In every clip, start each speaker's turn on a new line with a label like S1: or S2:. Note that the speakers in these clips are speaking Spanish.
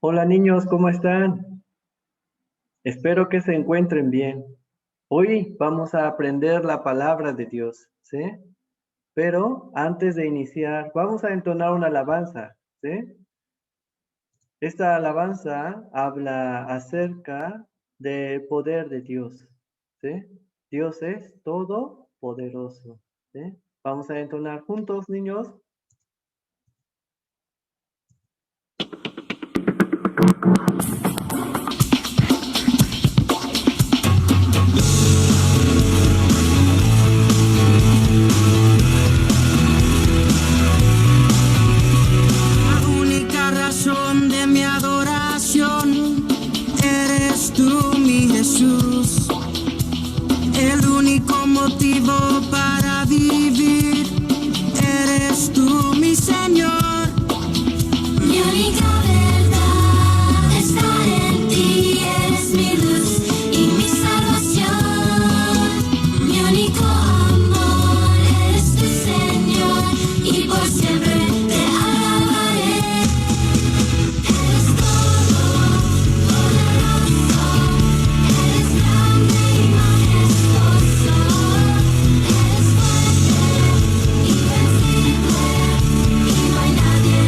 S1: Hola niños, ¿cómo están? Espero que se encuentren bien. Hoy vamos a aprender la palabra de Dios, ¿sí? Pero antes de iniciar, vamos a entonar una alabanza, ¿sí? Esta alabanza habla acerca del poder de Dios, ¿sí? Dios es todopoderoso, ¿sí? Vamos a entonar juntos, niños.
S2: La única razón de mi adoración eres tú, mi Jesús. El único motivo para vivir eres tú, mi Señor. Mi única verdad está en ti, eres mi luz y mi salvación. Mi único amor eres tu Señor y por siempre te alabaré. Eres todopoderoso, eres grande y majestuoso, eres fuerte, invencible y no hay nadie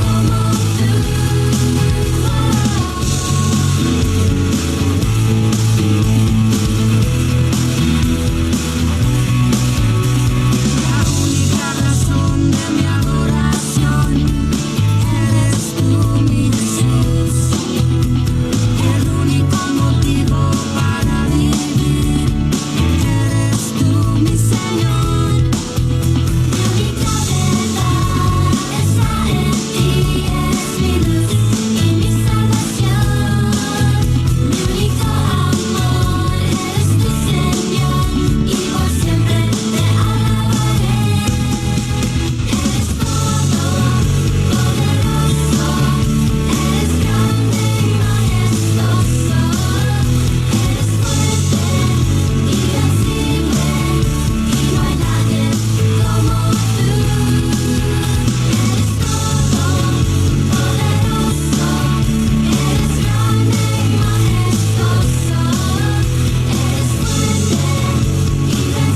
S2: como tú. La única razón de mi adoración eres tú, mi Jesús. El único motivo para vivir eres tú, mi Señor. Mi única verdad está en ti, eres mi luz y mi salvación. Mi único amor eres tu Señor y por siempre te alabaré. Eres todopoderoso, eres grande y majestuoso, eres fuerte, invencible y no hay nadie como tú. Eres todopoderoso, eres grande y majestuoso, eres fuerte, invencible y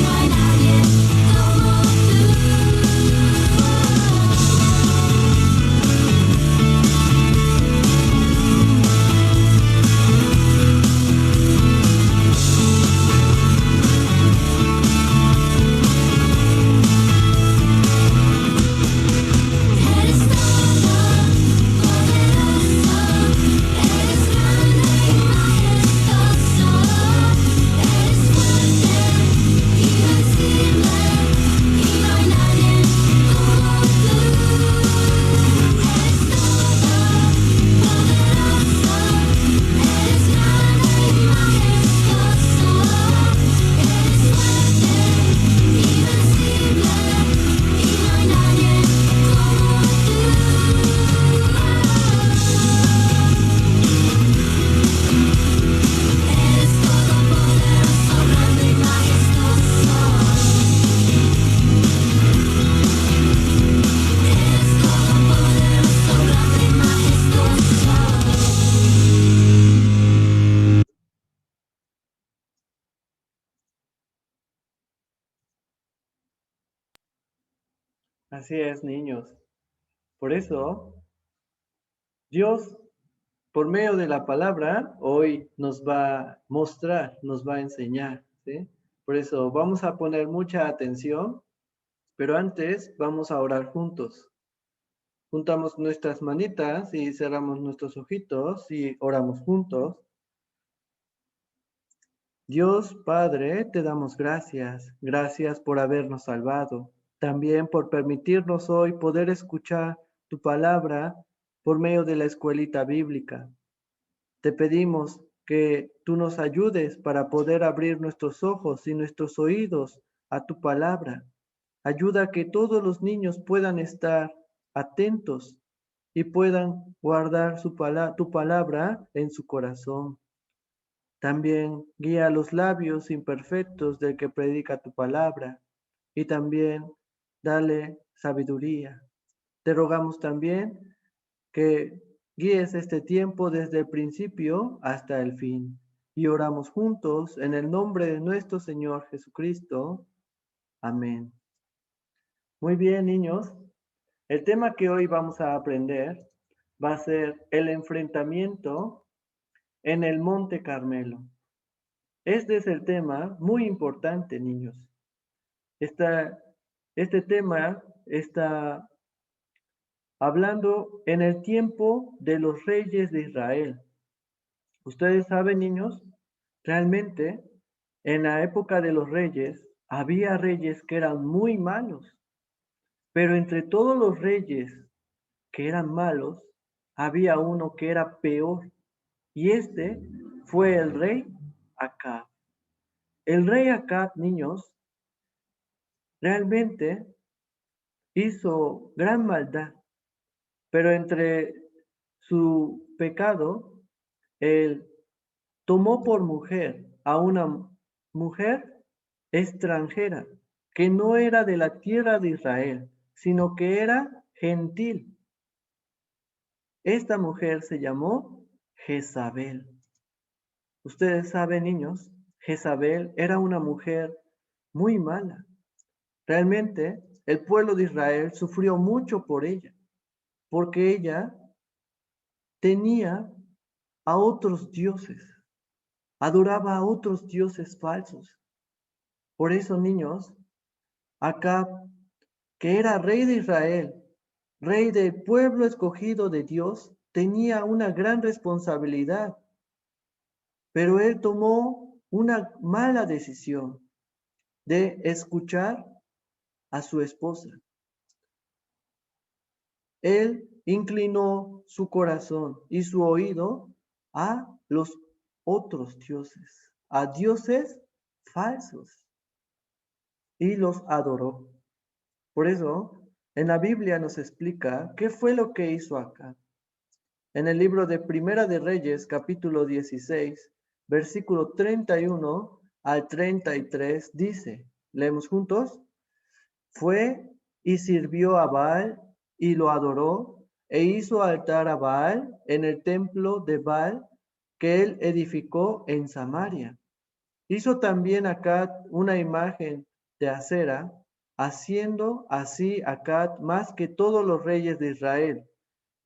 S2: no hay nadie como tú. Eres todopoderoso, eres grande y majestuoso, eres fuerte, invencible y no hay nadie como tú. Eres todopoderoso, eres grande y majestuoso, eres fuerte, invencible y no hay nadie como tú. Eres todopoderoso, grande y majestuoso. Eres todopoderoso, grande y majestuoso.
S1: Así es, niños. Por eso, Dios por medio de la palabra, hoy nos va a mostrar, nos va a enseñar, ¿sí? Por eso vamos a poner mucha atención, pero antes vamos a orar juntos. Juntamos nuestras manitas y cerramos nuestros ojitos y oramos juntos. Dios Padre, te damos gracias. Gracias por habernos salvado. También por permitirnos hoy poder escuchar tu palabra por medio de la escuelita bíblica. Te pedimos que tú nos ayudes para poder abrir nuestros ojos y nuestros oídos a tu palabra. Ayuda a que todos los niños puedan estar atentos y puedan guardar tu palabra en su corazón. También guía los labios imperfectos del que predica tu palabra y también dale sabiduría. Te rogamos también que guíes este tiempo desde el principio hasta el fin. Y oramos juntos en el nombre de nuestro Señor Jesucristo. Amén. Muy bien, niños. El tema que hoy vamos a aprender va a ser el enfrentamiento en el Monte Carmelo. Este es el tema muy importante, niños. Este tema está hablando en el tiempo de los reyes de Israel. Ustedes saben, niños, realmente en la época de los reyes había reyes que eran muy malos, pero entre todos los reyes que eran malos, había uno que era peor, y este fue el rey Acab. El rey Acab, niños, realmente hizo gran maldad, pero entre su pecado, él tomó por mujer a una mujer extranjera que no era de la tierra de Israel, sino que era gentil. Esta mujer se llamó Jezabel. Ustedes saben, niños, Jezabel era una mujer muy mala. Realmente el pueblo de Israel sufrió mucho por ella, porque ella tenía a otros dioses, adoraba a otros dioses falsos. Por eso, niños, Acab, que era rey de Israel, rey del pueblo escogido de Dios, tenía una gran responsabilidad, pero él tomó una mala decisión de escuchar a su esposa. Él inclinó su corazón y su oído a los otros dioses, a dioses falsos, y los adoró. Por eso, en la Biblia nos explica qué fue lo que hizo acá. En el libro de Primera de Reyes, capítulo 16, versículo 31 al 33, dice, leemos juntos, fue y sirvió a Baal y lo adoró, e hizo altar a Baal en el templo de Baal que él edificó en Samaria. Hizo también Acad una imagen de acera, haciendo así Acad más que todos los reyes de Israel,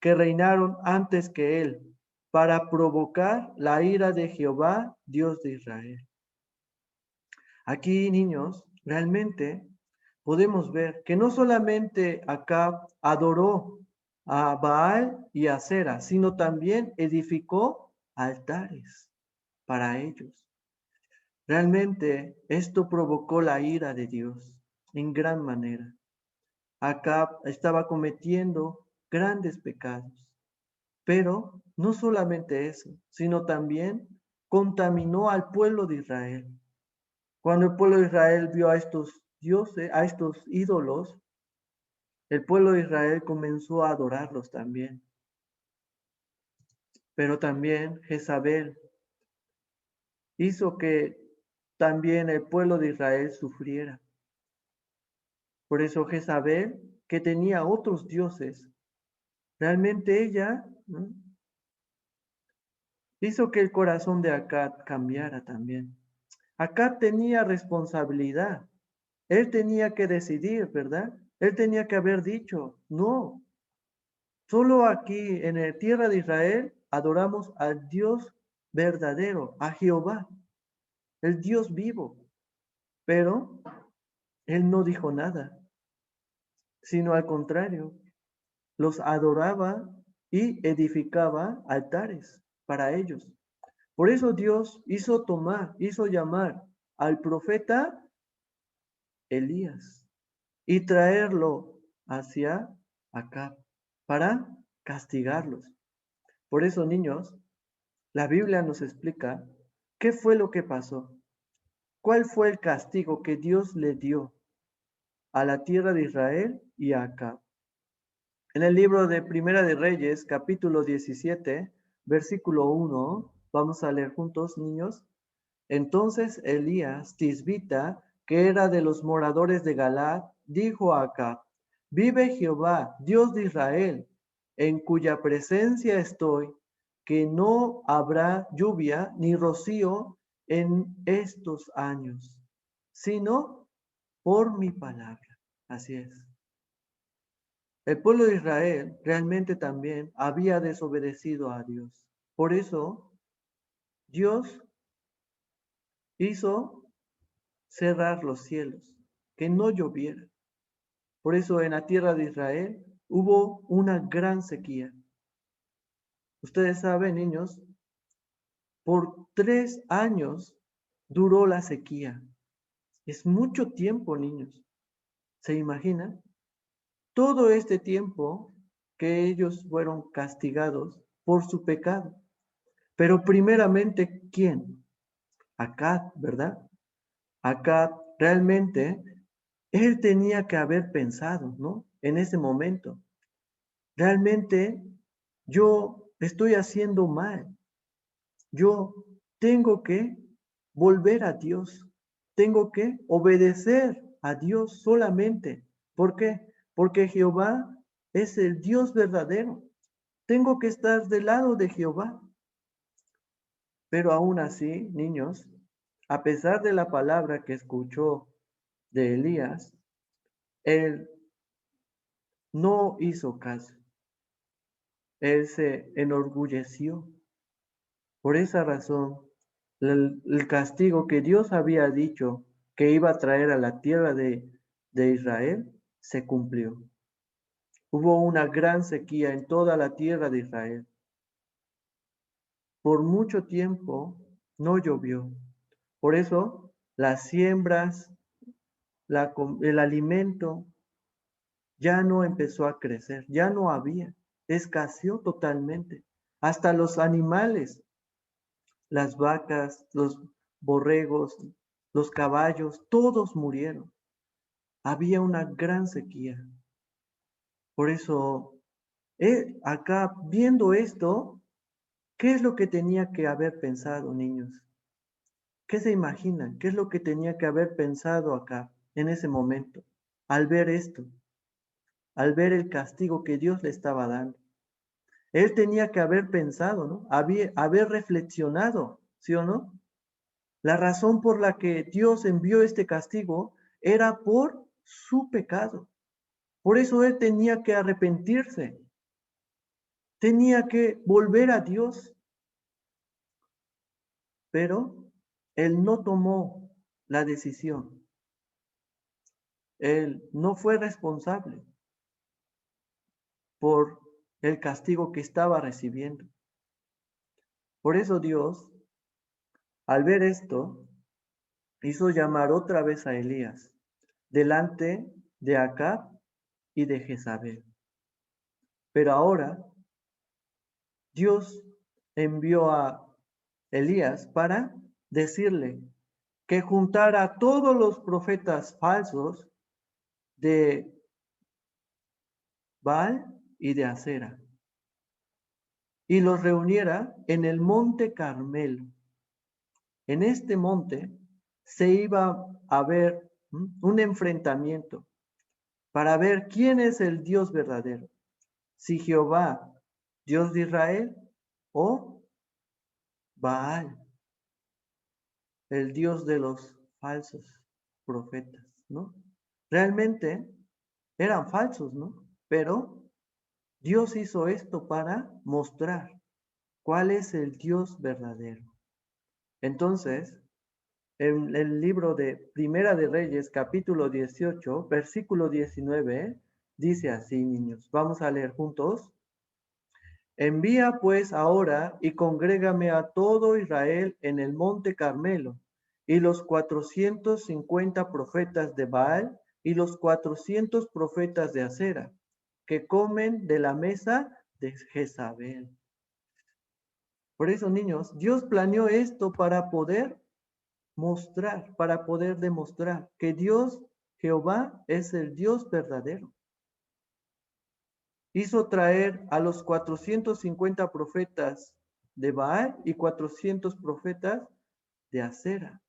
S1: que reinaron antes que él, para provocar la ira de Jehová, Dios de Israel. Aquí, niños, realmente podemos ver que no solamente Acab adoró a Baal y a Acera, sino también edificó altares para ellos. Realmente esto provocó la ira de Dios en gran manera. Acab estaba cometiendo grandes pecados, pero no solamente eso, sino también contaminó al pueblo de Israel. Cuando el pueblo de Israel vio a estos dioses, a estos ídolos, el pueblo de Israel comenzó a adorarlos también. Pero también Jezabel hizo que también el pueblo de Israel sufriera. Por eso Jezabel, que tenía otros dioses, realmente ella, ¿no?, hizo que el corazón de Acab cambiara también. Acab tenía responsabilidad. Él tenía que decidir, ¿verdad? Él tenía que haber dicho, no, solo aquí en la tierra de Israel adoramos al Dios verdadero, a Jehová, el Dios vivo. Pero él no dijo nada, sino al contrario, los adoraba y edificaba altares para ellos. Por eso Dios hizo llamar al profeta Elías y traerlo hacia acá para castigarlos. Por eso, niños, la Biblia nos explica qué fue lo que pasó, cuál fue el castigo que Dios le dio a la tierra de Israel y a Acab. En el libro de Primera de Reyes, capítulo 17, versículo 1, vamos a leer juntos, niños. Entonces Elías, tisbita, que era de los moradores de Galaad, dijo a Acab, vive Jehová, Dios de Israel, en cuya presencia estoy, que no habrá lluvia ni rocío en estos años, sino por mi palabra. Así es. El pueblo de Israel realmente también había desobedecido a Dios. Por eso Dios hizo cerrar los cielos, que no lloviera. Por eso en la tierra de Israel hubo una gran sequía. Ustedes saben, niños, por 3 años duró la sequía. Es mucho tiempo, niños. ¿Se imaginan? Todo este tiempo que ellos fueron castigados por su pecado. Pero primeramente, ¿quién? Acab, ¿verdad? Acab realmente, él tenía que haber pensado, ¿no? En ese momento. Realmente yo estoy haciendo mal. Yo tengo que volver a Dios. Tengo que obedecer a Dios solamente. ¿Por qué? Porque Jehová es el Dios verdadero. Tengo que estar del lado de Jehová. Pero aún así, niños, a pesar de la palabra que escuchó de Elías, él no hizo caso. Él se enorgulleció. Por esa razón, el castigo que Dios había dicho que iba a traer a la tierra de Israel se cumplió. Hubo una gran sequía en toda la tierra de Israel. Por mucho tiempo no llovió. Por eso las siembras, el alimento ya no empezó a crecer, ya no había, escaseó totalmente. Hasta los animales, las vacas, los borregos, los caballos, todos murieron. Había una gran sequía. Por eso, acá viendo esto, ¿qué es lo que tenía que haber pensado, niños? ¿Qué se imaginan? ¿Qué es lo que tenía que haber pensado acá en ese momento? Al ver esto, al ver el castigo que Dios le estaba dando. Él tenía que haber pensado, ¿no? Haber reflexionado, ¿sí o no? La razón por la que Dios envió este castigo era por su pecado. Por eso él tenía que arrepentirse, tenía que volver a Dios, pero él no tomó la decisión. Él no fue responsable por el castigo que estaba recibiendo. Por eso Dios, al ver esto, hizo llamar otra vez a Elías delante de Acab y de Jezabel. Pero ahora Dios envió a Elías para decirle que juntara a todos los profetas falsos de Baal y de Acera y los reuniera en el monte Carmelo. En este monte se iba a ver un enfrentamiento para ver quién es el Dios verdadero, si Jehová, Dios de Israel, o Baal, el Dios de los falsos profetas, ¿no? Realmente eran falsos, ¿no? Pero Dios hizo esto para mostrar cuál es el Dios verdadero. Entonces, en el libro de Primera de Reyes, capítulo 18, versículo 19, dice así, niños. Vamos a leer juntos. Envía pues ahora y congrégame a todo Israel en el monte Carmelo, y los 450 profetas de Baal y los 400 profetas de Acera, que comen de la mesa de Jezabel. Por eso, niños, Dios planeó esto para poder mostrar, para poder demostrar que Dios, Jehová, es el Dios verdadero. Hizo traer a los 450 profetas de Baal y 400 profetas de Acera.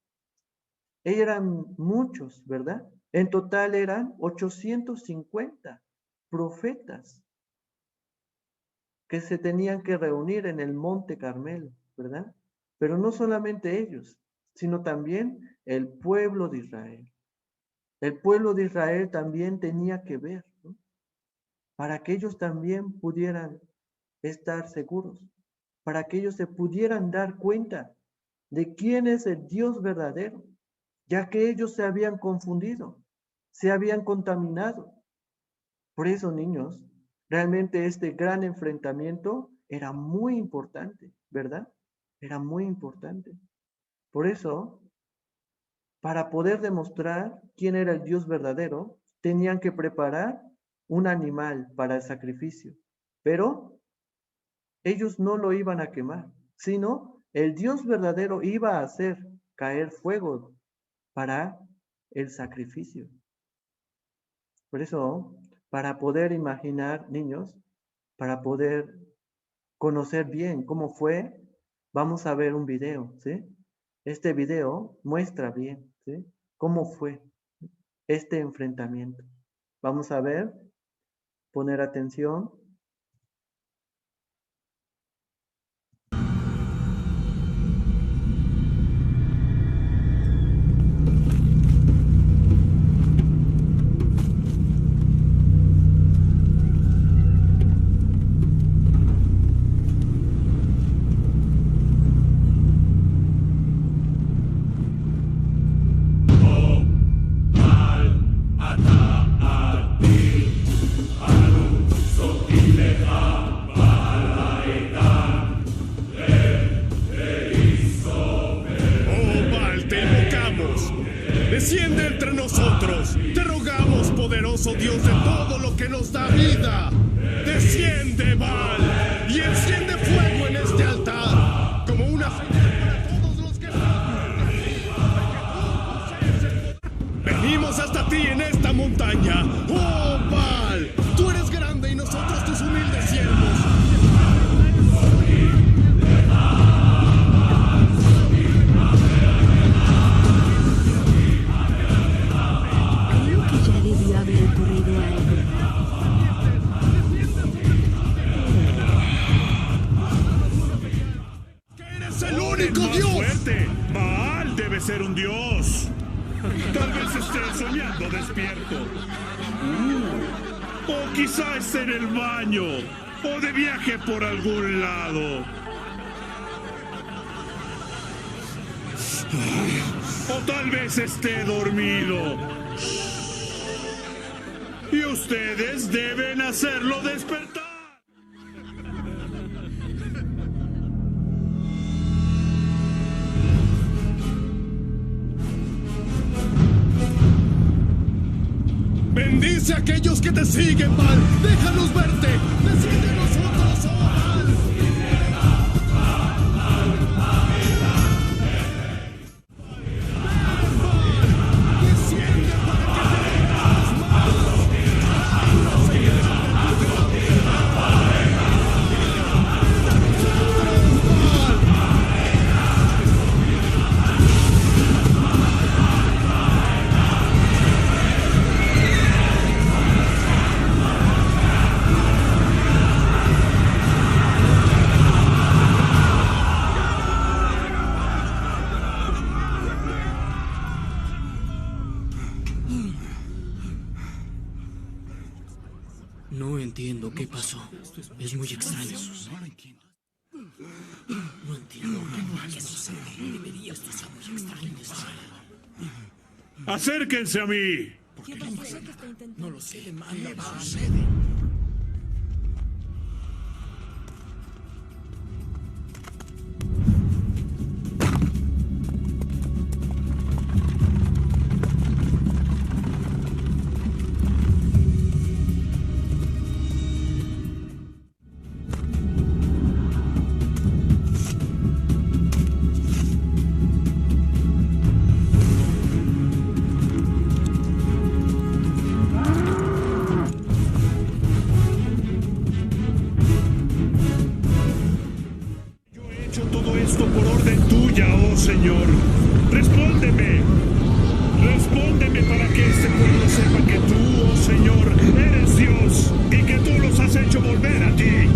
S1: Eran muchos, ¿verdad? En total eran 850 profetas. que se tenían que reunir en el Monte Carmelo, ¿verdad? Pero no solamente ellos, sino también el pueblo de Israel. El pueblo de Israel también tenía que ver, ¿no? Para que ellos también pudieran estar seguros, para que ellos se pudieran dar cuenta de quién es el Dios verdadero, ya que ellos se habían confundido, se habían contaminado. Por eso, niños, realmente este gran enfrentamiento era muy importante, ¿verdad? Era muy importante. Por eso, para poder demostrar quién era el Dios verdadero, tenían que preparar un animal para el sacrificio. Pero ellos no lo iban a quemar, sino el Dios verdadero iba a hacer caer fuego para el sacrificio. Por eso, para poder imaginar, niños, para poder conocer bien cómo fue, vamos a ver un video, ¿sí? Este video muestra bien, ¿sí? Cómo fue este enfrentamiento. Vamos a ver, poner atención.
S3: Oh Baal, te invocamos. Desciende entre nosotros. Te rogamos, poderoso Dios de todo lo que nos da vida. Desciende, Baal, y enciende fuego en este altar, como una señal para todos los que venimos hasta ti en esta montaña. Oh Baal, tú eres grande y nosotros tus humildes siervos.
S2: Creo que ya debió haber ocurrido algo.
S3: ¡Eres el único
S4: Más
S3: Dios!
S4: fuerte. Baal debe ser un dios. Tal vez esté soñando despierto. O quizá esté en el baño. O de viaje por algún lado. O tal vez esté dormido. Y ustedes deben hacerlo despertar.
S3: Bendice a aquellos que te siguen, Baal. Déjanos verte. Desciende a nosotros, oh Baal. Desciende para que te veamos más.
S5: No entiendo qué pasó. Es muy extraño. No entiendo qué sucede. Debería estar muy extraño.
S4: ¡Acérquense a mí!
S5: No lo sé.
S4: Yo he hecho todo esto por orden tuya, oh Señor. Respóndeme. Respóndeme para que este pueblo sepa que tú, oh Señor, eres Dios y que tú los has hecho volver a ti.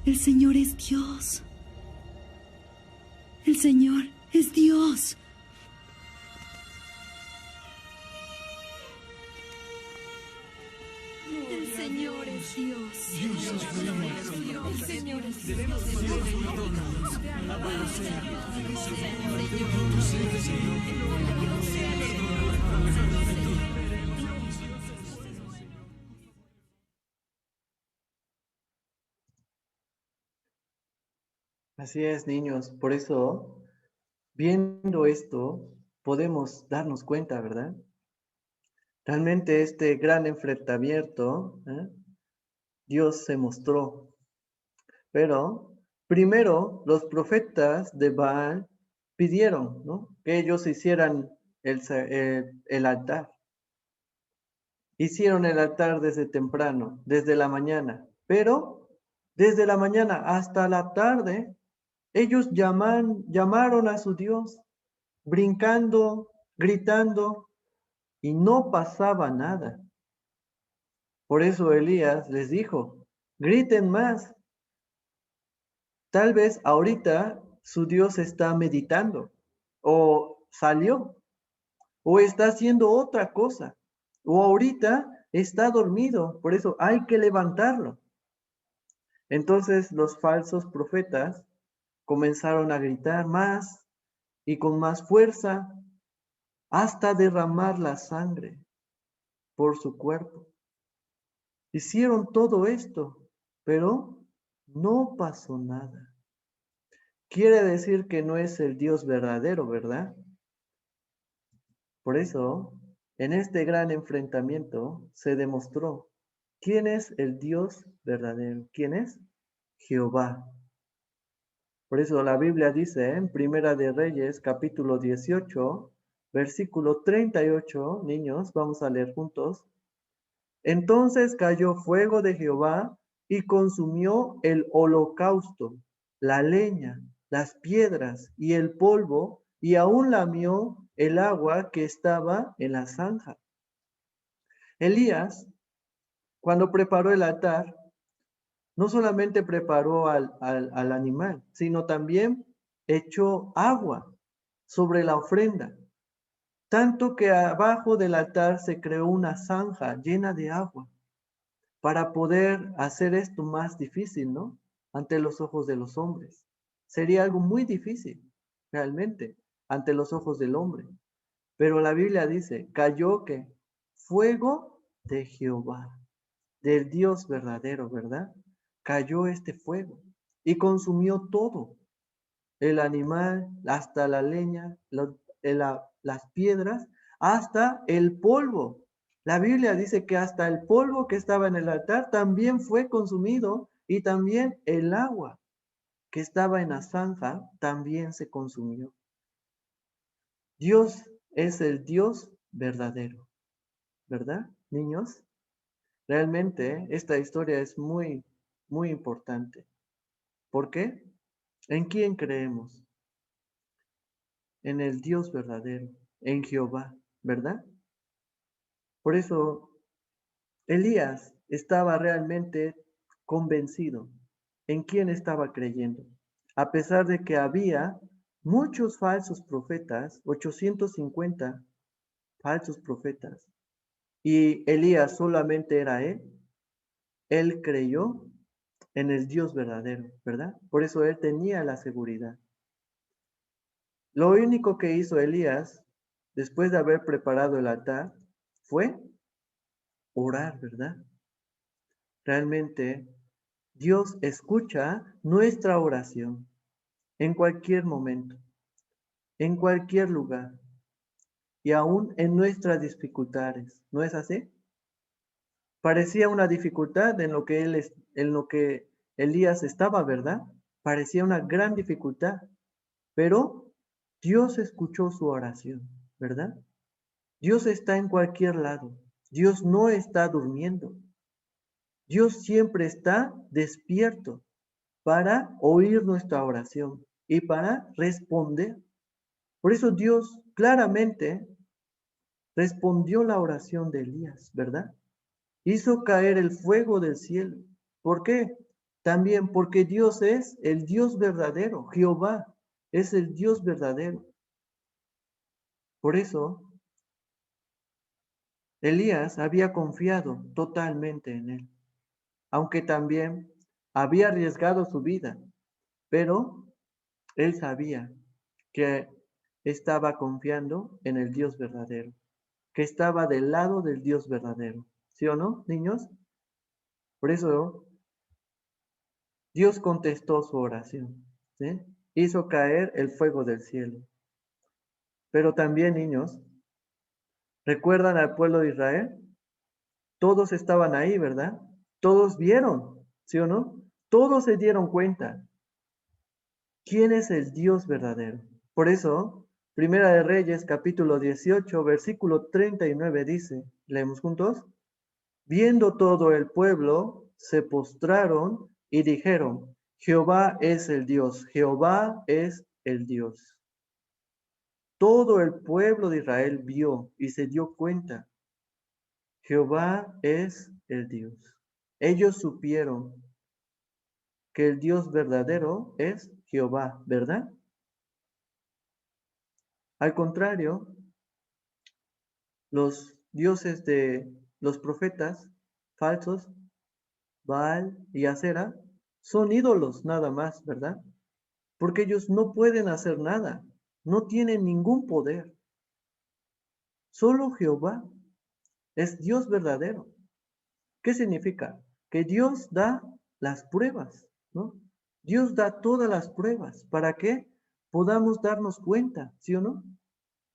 S2: El Señor es Dios. El Señor es Dios. El Señor es Dios. El Señor es Dios.
S1: Así es, niños. Por eso, viendo esto, podemos darnos cuenta, ¿verdad? Realmente este gran enfrentamiento, Dios se mostró. Pero primero los profetas de Baal pidieron, ¿no?, que ellos hicieran el altar. Hicieron el altar desde temprano, desde la mañana. Pero desde la mañana hasta la tarde, ellos llamaron a su Dios, brincando, gritando, y no pasaba nada. Por eso Elías les dijo, griten más. Tal vez ahorita su Dios está meditando, o salió, o está haciendo otra cosa, o ahorita está dormido, por eso hay que levantarlo. Entonces los falsos profetas comenzaron a gritar más y con más fuerza hasta derramar la sangre por su cuerpo. Hicieron todo esto, pero no pasó nada. Quiere decir que no es el Dios verdadero, ¿verdad? Por eso, en este gran enfrentamiento se demostró quién es el Dios verdadero. ¿Quién es? Jehová. Por eso la Biblia dice en Primera de Reyes, capítulo 18, versículo 38, niños, vamos a leer juntos. Entonces cayó fuego de Jehová y consumió el holocausto, la leña, las piedras y el polvo, y aún lamió el agua que estaba en la zanja. Elías, cuando preparó el altar, no solamente preparó al animal, sino también echó agua sobre la ofrenda, tanto que abajo del altar se creó una zanja llena de agua para poder hacer esto más difícil, ¿no? Ante los ojos de los hombres. Sería algo muy difícil, realmente, ante los ojos del hombre. Pero la Biblia dice, cayó que fuego de Jehová, del Dios verdadero, ¿verdad? Cayó este fuego y consumió todo, el animal, hasta la leña, las piedras, hasta el polvo. La Biblia dice que hasta el polvo que estaba en el altar también fue consumido, y también el agua que estaba en la zanja también se consumió. Dios es el Dios verdadero, ¿verdad, niños? Realmente esta historia es muy, muy importante. ¿Por qué? ¿En quién creemos? En el Dios verdadero, en Jehová, ¿verdad? Por eso Elías estaba realmente convencido en quién estaba creyendo, a pesar de que había muchos falsos profetas, 850 falsos profetas, y Elías solamente era él creyó en el Dios verdadero, ¿verdad? Por eso él tenía la seguridad. Lo único que hizo Elías, después de haber preparado el altar, fue orar, ¿verdad? Realmente Dios escucha nuestra oración en cualquier momento, en cualquier lugar, y aún en nuestras dificultades. ¿No es así? Parecía una dificultad en lo que Elías estaba, ¿verdad? Parecía una gran dificultad, pero Dios escuchó su oración, ¿verdad? Dios está en cualquier lado. Dios no está durmiendo. Dios siempre está despierto para oír nuestra oración y para responder. Por eso Dios claramente respondió la oración de Elías, ¿verdad? Hizo caer el fuego del cielo. ¿Por qué? También porque Dios es el Dios verdadero, Jehová es el Dios verdadero. Por eso, Elías había confiado totalmente en él, aunque también había arriesgado su vida, pero él sabía que estaba confiando en el Dios verdadero, que estaba del lado del Dios verdadero. ¿Sí o no, niños? Por eso Dios contestó su oración, ¿sí? Hizo caer el fuego del cielo. Pero también, niños, ¿recuerdan al pueblo de Israel? Todos estaban ahí, ¿verdad? Todos vieron, ¿sí o no? Todos se dieron cuenta. ¿Quién es el Dios verdadero? Por eso, Primera de Reyes, capítulo 18, versículo 39 dice, leemos juntos, viendo todo el pueblo, se postraron y dijeron, Jehová es el Dios, Jehová es el Dios. Todo el pueblo de Israel vio y se dio cuenta, Jehová es el Dios. Ellos supieron que el Dios verdadero es Jehová, ¿verdad? Al contrario, los dioses de los profetas falsos, Baal y Acera, son ídolos nada más, ¿verdad? Porque ellos no pueden hacer nada, no tienen ningún poder. Solo Jehová es Dios verdadero. ¿Qué significa? Que Dios da las pruebas, ¿no? Dios da todas las pruebas. ¿Para qué? Podamos darnos cuenta, ¿sí o no?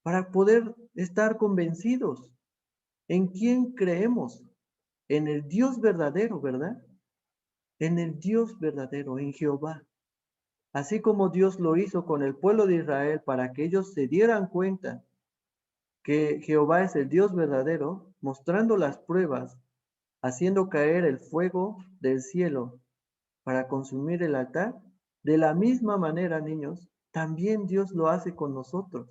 S1: Para poder estar convencidos en quién creemos, en el Dios verdadero, ¿verdad? En el Dios verdadero, en Jehová. Así como Dios lo hizo con el pueblo de Israel para que ellos se dieran cuenta que Jehová es el Dios verdadero, mostrando las pruebas, haciendo caer el fuego del cielo para consumir el altar, de la misma manera, niños, también Dios lo hace con nosotros.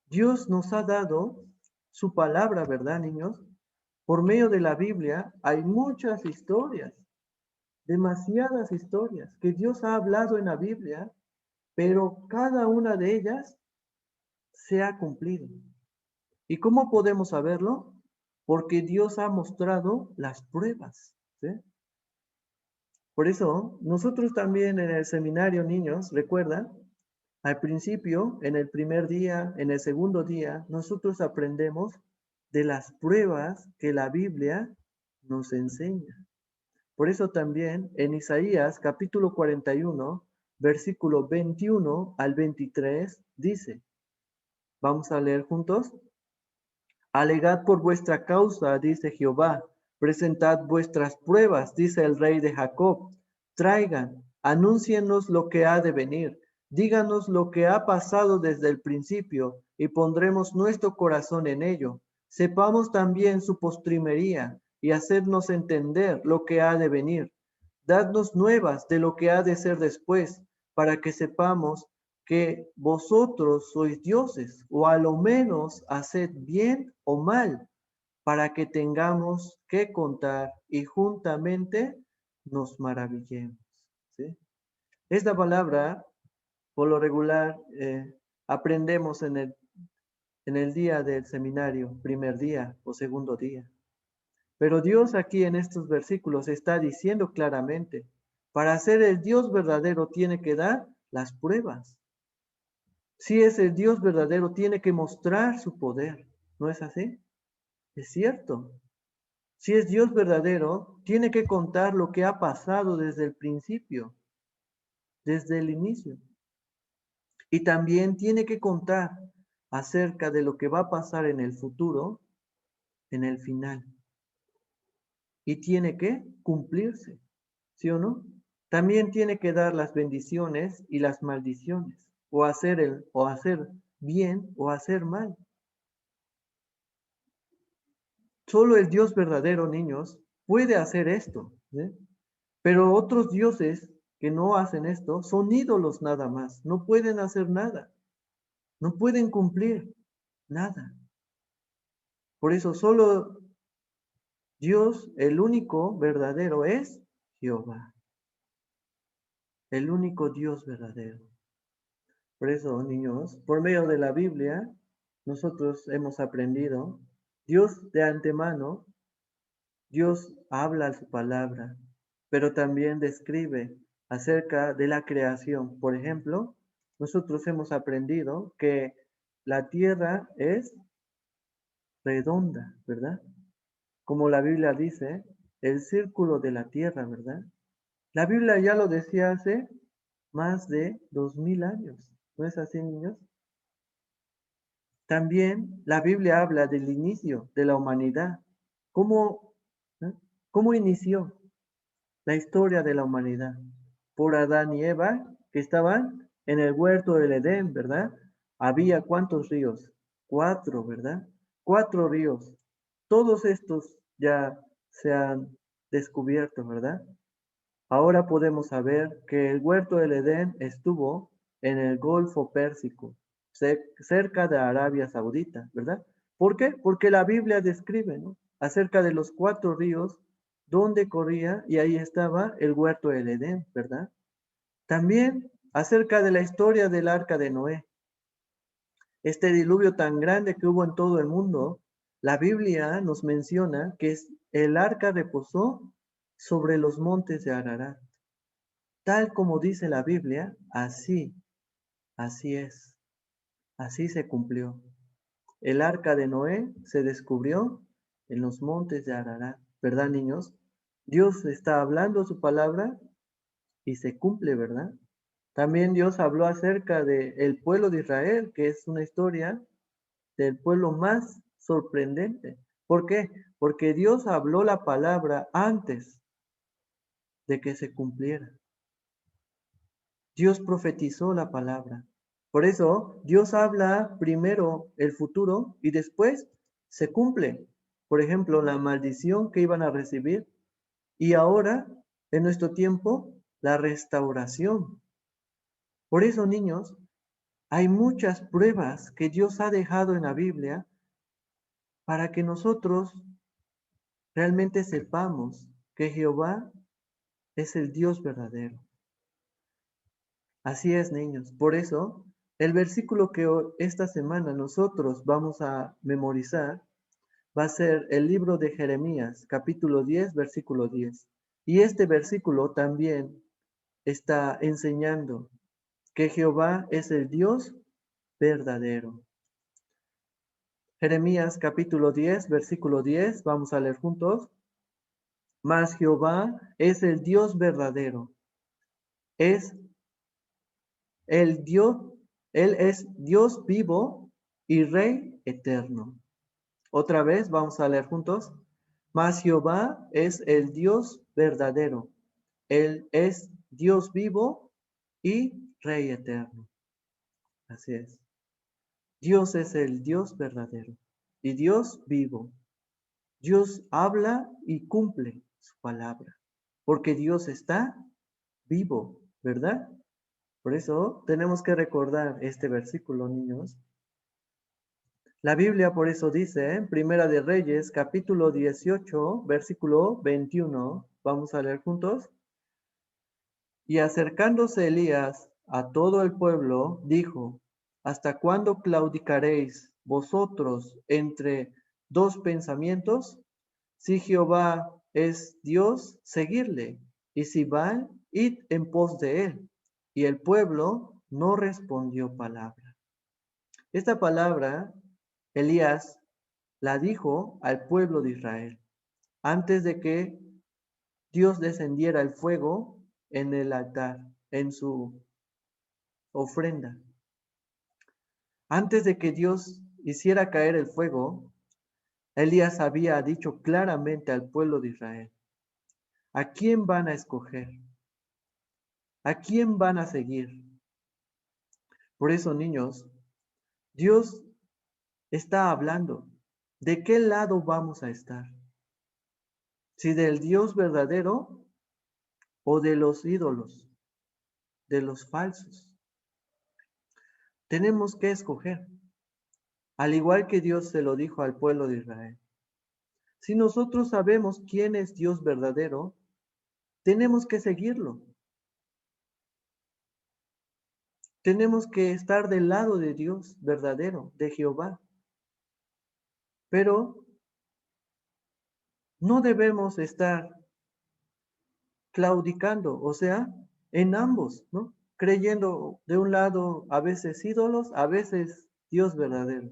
S1: Dios nos ha dado su palabra, ¿verdad, niños? Por medio de la Biblia hay muchas historias, demasiadas historias que Dios ha hablado en la Biblia, pero cada una de ellas se ha cumplido. ¿Y cómo podemos saberlo? Porque Dios ha mostrado las pruebas, ¿sí? Por eso, nosotros también en el seminario, niños, ¿recuerdan? Al principio, en el primer día, en el segundo día, nosotros aprendemos de las pruebas que la Biblia nos enseña. Por eso también en Isaías capítulo 41, versículo 21 al 23, dice, vamos a leer juntos. Alegad por vuestra causa, dice Jehová. Presentad vuestras pruebas, dice el rey de Jacob. Traigan, anúncienos lo que ha de venir. Díganos lo que ha pasado desde el principio, y pondremos nuestro corazón en ello. Sepamos también su postrimería, y hacednos entender lo que ha de venir. Dadnos nuevas de lo que ha de ser después, para que sepamos que vosotros sois dioses, o a lo menos haced bien o mal, para que tengamos que contar y juntamente nos maravillemos. ¿Sí? Esta palabra, por lo regular, aprendemos en el día del seminario, primer día o segundo día. Pero Dios aquí en estos versículos está diciendo claramente, para ser el Dios verdadero tiene que dar las pruebas. Si es el Dios verdadero, tiene que mostrar su poder. ¿No es así? Es cierto. Si es Dios verdadero, tiene que contar lo que ha pasado desde el principio, desde el inicio. Y también tiene que contar acerca de lo que va a pasar en el futuro, en el final. Y tiene que cumplirse, ¿sí o no? También tiene que dar las bendiciones y las maldiciones, o hacer bien o hacer mal. Solo el Dios verdadero, niños, puede hacer esto, ¿sí? Pero otros dioses que no hacen esto son ídolos nada más, no pueden hacer nada, no pueden cumplir nada. Por eso solo Dios, el único verdadero, es Jehová, el único Dios verdadero. Por eso, niños, por medio de la Biblia, nosotros hemos aprendido, Dios de antemano, Dios habla su palabra, pero también describe acerca de la creación. Por ejemplo, nosotros hemos aprendido que la tierra es redonda, ¿verdad? Como la Biblia dice, el círculo de la tierra, ¿verdad? La Biblia ya lo decía hace más de 2000 años. ¿No es así, niños? También la Biblia habla del inicio de la humanidad. ¿Cómo, cómo inició la historia de la humanidad? Por Adán y Eva, que estaban en el huerto del Edén, ¿verdad? Había ¿cuántos ríos? 4, ¿verdad? 4 ríos. Todos estos ya se han descubierto, ¿verdad? Ahora podemos saber que el huerto del Edén estuvo en el Golfo Pérsico, cerca de Arabia Saudita, ¿verdad? ¿Por qué? Porque la Biblia describe, ¿no? Acerca de los 4 ríos donde corría y ahí estaba el huerto del Edén, ¿verdad? También acerca de la historia del arca de Noé, este diluvio tan grande que hubo en todo el mundo, la Biblia nos menciona que el arca reposó sobre los montes de Ararat. Tal como dice la Biblia, así es, así se cumplió. El arca de Noé se descubrió en los montes de Ararat, ¿verdad, niños? Dios está hablando su palabra y se cumple, ¿verdad? También Dios habló acerca del pueblo de Israel, que es una historia del pueblo más sorprendente. ¿Por qué? Porque Dios habló la palabra antes de que se cumpliera. Dios profetizó la palabra. Por eso Dios habla primero el futuro y después se cumple. Por ejemplo, la maldición que iban a recibir y ahora, en nuestro tiempo, la restauración. Por eso, niños, hay muchas pruebas que Dios ha dejado en la Biblia para que nosotros realmente sepamos que Jehová es el Dios verdadero. Así es, niños. Por eso, el versículo que esta semana nosotros vamos a memorizar va a ser el libro de Jeremías, capítulo 10, versículo 10. Y este versículo también está enseñando que Jehová es el Dios verdadero. Jeremías capítulo 10, versículo 10, vamos a leer juntos. Mas Jehová es el Dios verdadero. Es el Dios, Él es Dios vivo y Rey eterno. Otra vez vamos a leer juntos. Mas Jehová es el Dios verdadero. Él es Dios vivo y Rey eterno. Así es. Dios es el Dios verdadero y Dios vivo. Dios habla y cumple su palabra, porque Dios está vivo, ¿verdad? Por eso tenemos que recordar este versículo, niños. La Biblia por eso dice en Primera de Reyes, capítulo 18, versículo 21, vamos a leer juntos. Y acercándose Elías a todo el pueblo, dijo, ¿hasta cuándo claudicaréis vosotros entre dos pensamientos? Si Jehová es Dios, seguidle, y si Baal, id en pos de él. Y el pueblo no respondió palabra. Esta palabra, Elías la dijo al pueblo de Israel, antes de que Dios descendiera el fuego en el altar, en su ofrenda. Antes de que Dios hiciera caer el fuego, Elías había dicho claramente al pueblo de Israel, ¿a quién van a escoger? ¿A quién van a seguir? Por eso, niños, Dios está hablando. ¿De qué lado vamos a estar? ¿Si del Dios verdadero o de los ídolos, de los falsos? Tenemos que escoger, al igual que Dios se lo dijo al pueblo de Israel. Si nosotros sabemos quién es Dios verdadero, tenemos que seguirlo. Tenemos que estar del lado de Dios verdadero, de Jehová. Pero no debemos estar claudicando, o sea, en ambos, ¿no? Creyendo de un lado a veces ídolos, a veces Dios verdadero.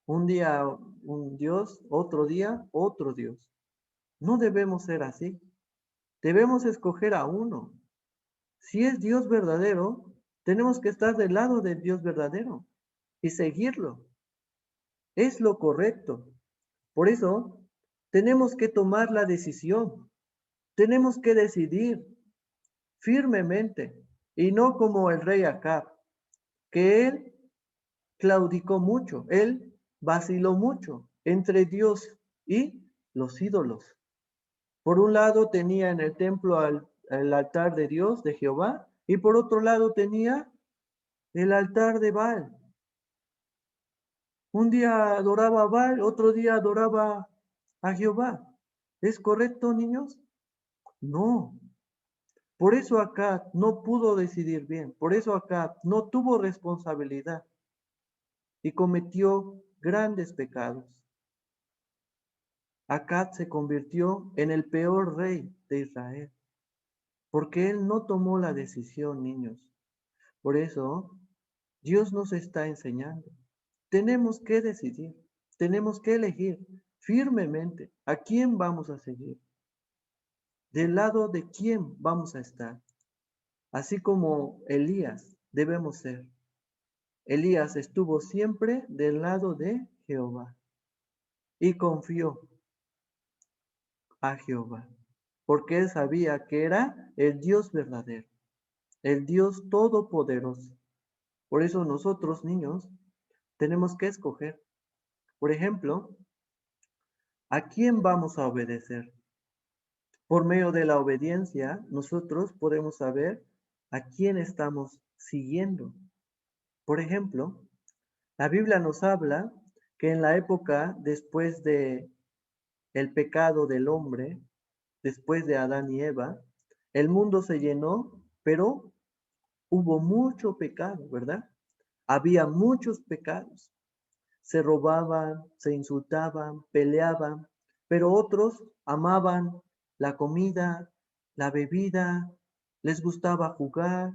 S1: Un día un Dios, otro día otro Dios. No debemos ser así. Debemos escoger a uno. Si es Dios verdadero, tenemos que estar del lado del Dios verdadero y seguirlo. Es lo correcto. Por eso, tenemos que tomar la decisión. Tenemos que decidir firmemente y no como el rey Acab, que él claudicó mucho, él vaciló mucho entre Dios y los ídolos. Por un lado tenía en el templo el altar de Dios, de Jehová, y por otro lado tenía el altar de Baal. Un día adoraba a Baal, otro día adoraba a Jehová. ¿Es correcto, niños? No. Por eso Acab no pudo decidir bien, por eso Acab no tuvo responsabilidad y cometió grandes pecados. Acab se convirtió en el peor rey de Israel, porque él no tomó la decisión, niños. Por eso, Dios nos está enseñando. Tenemos que decidir, tenemos que elegir firmemente a quién vamos a seguir, del lado de quién vamos a estar. Así como Elías debemos ser. Elías estuvo siempre del lado de Jehová y confió a Jehová, porque él sabía que era el Dios verdadero, el Dios todopoderoso. Por eso nosotros, niños, tenemos que escoger. Por ejemplo, ¿a quién vamos a obedecer? Por medio de la obediencia, nosotros podemos saber a quién estamos siguiendo. Por ejemplo, la Biblia nos habla que en la época después de el pecado del hombre, después de Adán y Eva, el mundo se llenó, pero hubo mucho pecado, ¿verdad? Había muchos pecados. Se robaban, se insultaban, peleaban, pero otros amaban la comida, la bebida, les gustaba jugar,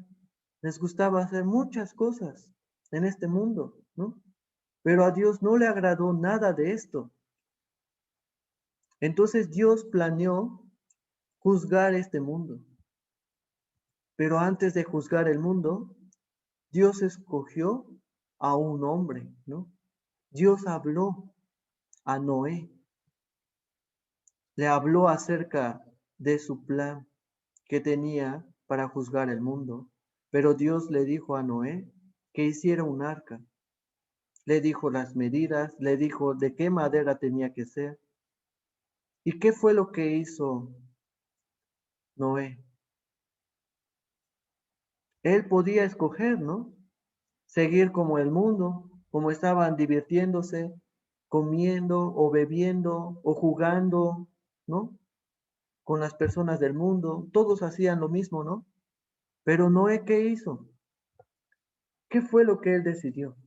S1: les gustaba hacer muchas cosas en este mundo, ¿no? Pero a Dios no le agradó nada de esto. Entonces Dios planeó juzgar este mundo. Pero antes de juzgar el mundo, Dios escogió a un hombre, ¿no? Dios habló a Noé. Le habló acerca de su plan que tenía para juzgar el mundo. Pero Dios le dijo a Noé que hiciera un arca. Le dijo las medidas, le dijo de qué madera tenía que ser. ¿Y qué fue lo que hizo Noé? Él podía escoger, ¿no? Seguir como el mundo, como estaban divirtiéndose, comiendo o bebiendo o jugando, ¿no? Con las personas del mundo. Todos hacían lo mismo, ¿no? Pero Noé, ¿qué hizo? ¿Qué fue lo que él decidió?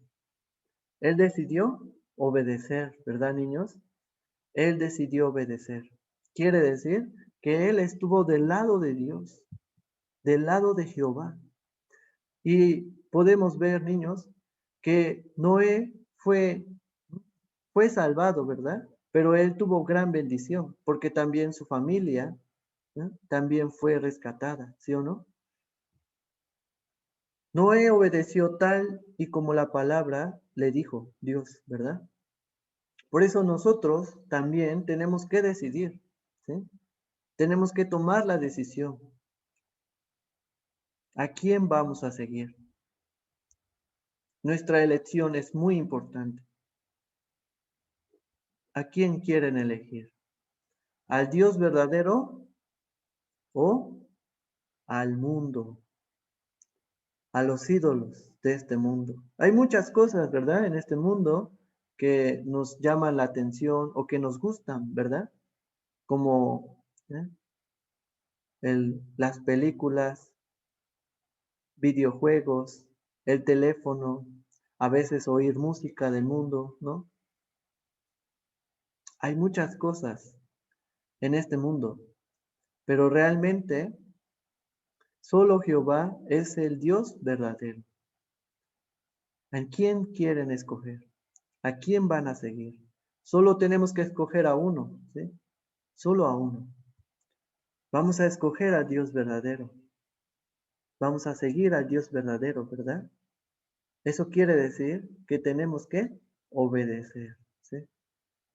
S1: Él decidió obedecer, ¿verdad, niños? Él decidió obedecer. Quiere decir que él estuvo del lado de Dios, del lado de Jehová. Y podemos ver, niños, que Noé fue salvado, ¿verdad? Pero él tuvo gran bendición, porque también su familia, ¿no? También fue rescatada, ¿sí o no? Noé obedeció tal y como la palabra le dijo Dios, ¿verdad? Por eso nosotros también tenemos que decidir, ¿sí? Tenemos que tomar la decisión. ¿A quién vamos a seguir? Nuestra elección es muy importante. ¿A quién quieren elegir? ¿Al Dios verdadero o al mundo? A los ídolos de este mundo. Hay muchas cosas, ¿verdad? En este mundo que nos llaman la atención o que nos gustan, ¿verdad? Como las películas, videojuegos, el teléfono, a veces oír música del mundo, ¿no? Hay muchas cosas en este mundo, pero realmente solo Jehová es el Dios verdadero. ¿A quién quieren escoger? ¿A quién van a seguir? Solo tenemos que escoger a uno, ¿sí? Solo a uno. Vamos a escoger a Dios verdadero. Vamos a seguir al Dios verdadero, ¿verdad? Eso quiere decir que tenemos que obedecer, ¿sí?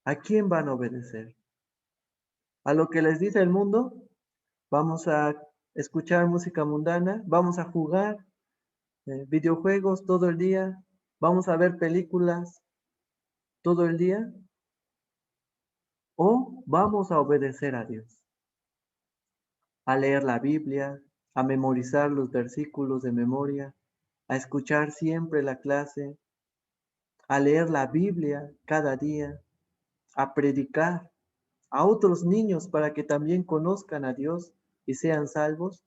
S1: ¿A quién van a obedecer? ¿A lo que les dice el mundo? Vamos a escuchar música mundana, vamos a jugar videojuegos todo el día, vamos a ver películas todo el día, o vamos a obedecer a Dios, a leer la Biblia, a memorizar los versículos de memoria, a escuchar siempre la clase, a leer la Biblia cada día, a predicar a otros niños para que también conozcan a Dios y sean salvos.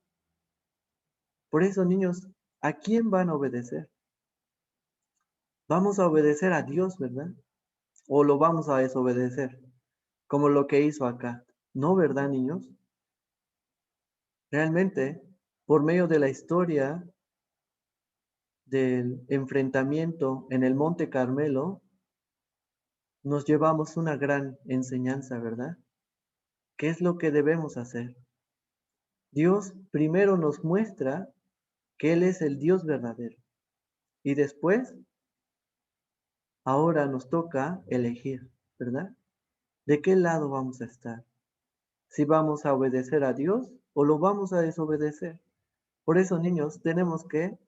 S1: Por eso, niños, ¿a quién van a obedecer? Vamos a obedecer a Dios, ¿verdad? ¿O lo vamos a desobedecer? Como lo que hizo acá. No, ¿verdad, niños? Realmente, por medio de la historia del enfrentamiento en el Monte Carmelo, nos llevamos una gran enseñanza, ¿verdad? ¿Qué es lo que debemos hacer? Dios primero nos muestra que Él es el Dios verdadero. Y después, ahora nos toca elegir, ¿verdad? ¿De qué lado vamos a estar? ¿Si vamos a obedecer a Dios o lo vamos a desobedecer? Por eso, niños, tenemos que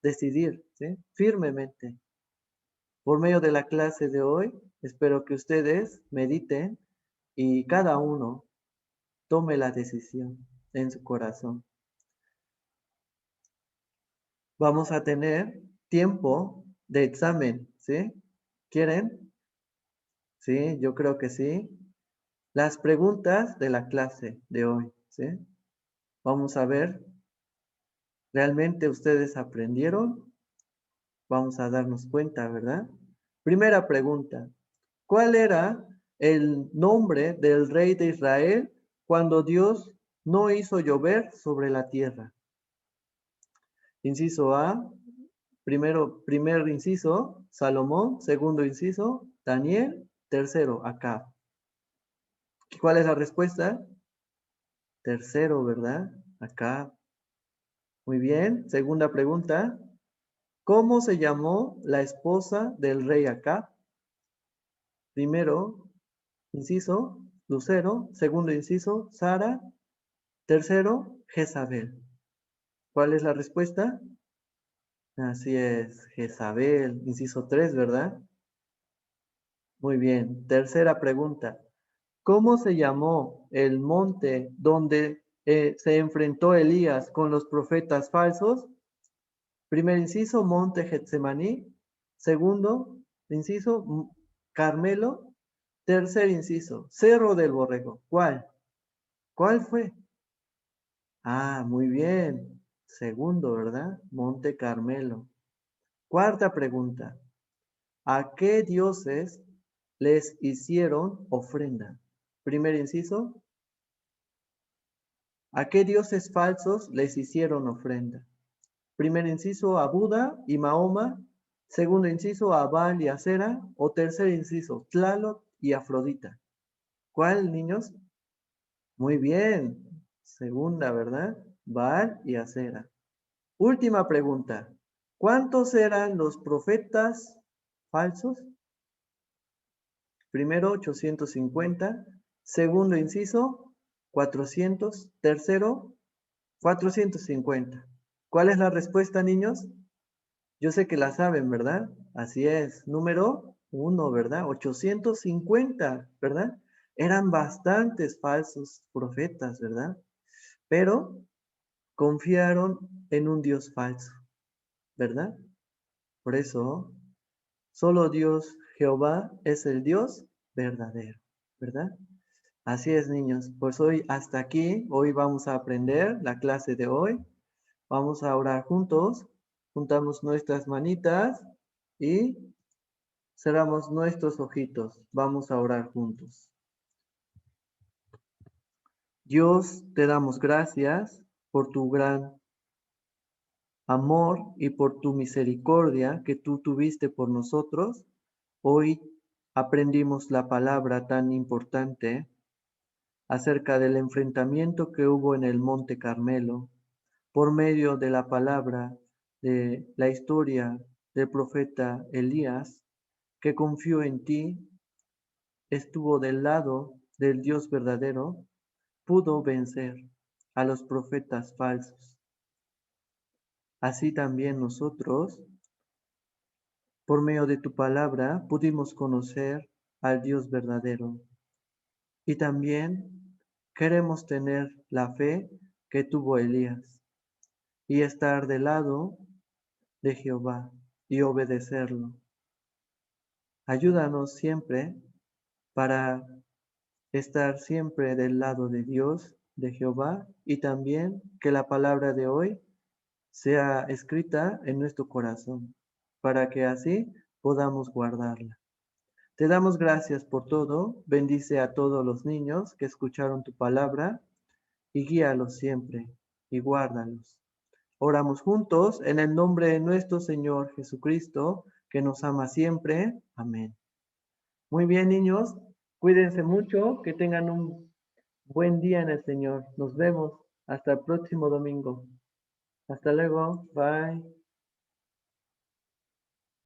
S1: decidir, ¿sí? Firmemente. Por medio de la clase de hoy, espero que ustedes mediten y cada uno tome la decisión en su corazón. Vamos a tener tiempo de examen, ¿sí? ¿Quieren? Sí, yo creo que sí. Las preguntas de la clase de hoy, ¿sí? Vamos a ver, ¿realmente ustedes aprendieron? Vamos a darnos cuenta, ¿verdad? Primera pregunta, ¿cuál era el nombre del rey de Israel cuando Dios no hizo llover sobre la tierra? Inciso A, primer inciso, Salomón, segundo inciso, Daniel, tercero, Acab. ¿Cuál es la respuesta? Tercero, ¿verdad? Acab. Muy bien, segunda pregunta, ¿cómo se llamó la esposa del rey Acab? Primero, inciso, Lucero, segundo inciso, Sara, tercero, Jezabel. ¿Cuál es la respuesta? Así es, Jezabel, inciso 3, ¿verdad? Muy bien. Tercera pregunta. ¿Cómo se llamó el monte donde se enfrentó Elías con los profetas falsos? Primer inciso, monte Getsemaní. Segundo inciso, Carmelo. Tercer inciso, Cerro del Borrego. ¿Cuál? ¿Cuál fue? Ah, muy bien. Segundo, ¿verdad? Monte Carmelo. Cuarta pregunta. ¿A qué dioses les hicieron ofrenda? Primer inciso. ¿A qué dioses falsos les hicieron ofrenda? Primer inciso, a Buda y Mahoma. Segundo inciso, a Baal y Acera. O tercer inciso, Tlaloc y Afrodita. ¿Cuál, niños? Muy bien. Segunda, ¿verdad? Baal y Acera. Última pregunta. ¿Cuántos eran los profetas falsos? Primero, 850. Segundo inciso, 400. Tercero, 450. ¿Cuál es la respuesta, niños? Yo sé que la saben, ¿verdad? Así es. Número 1, ¿verdad? 850, ¿verdad? Eran bastantes falsos profetas, ¿verdad? Pero confiaron en un Dios falso, ¿verdad? Por eso, solo Dios, Jehová, es el Dios verdadero, ¿verdad? Así es, niños. Pues hoy hasta aquí. Hoy vamos a aprender la clase de hoy. Vamos a orar juntos. Juntamos nuestras manitas y cerramos nuestros ojitos. Vamos a orar juntos. Dios, te damos gracias por tu gran amor y por tu misericordia que tú tuviste por nosotros. Hoy aprendimos la palabra tan importante acerca del enfrentamiento que hubo en el Monte Carmelo por medio de la palabra de la historia del profeta Elías, que confió en ti, estuvo del lado del Dios verdadero, pudo vencer a los profetas falsos. Así también nosotros, por medio de tu palabra, pudimos conocer al Dios verdadero. Y también queremos tener la fe que tuvo Elías y estar del lado de Jehová y obedecerlo. Ayúdanos siempre para estar siempre del lado de Dios, de Jehová, y también que la palabra de hoy sea escrita en nuestro corazón, para que así podamos guardarla. Te damos gracias por todo. Bendice a todos los niños que escucharon tu palabra y guíalos siempre y guárdalos. Oramos juntos en el nombre de nuestro Señor Jesucristo, que nos ama siempre. Amén. Muy bien, niños, cuídense mucho, que tengan un buen día en el Señor. Nos vemos hasta el próximo domingo. Hasta luego. Bye.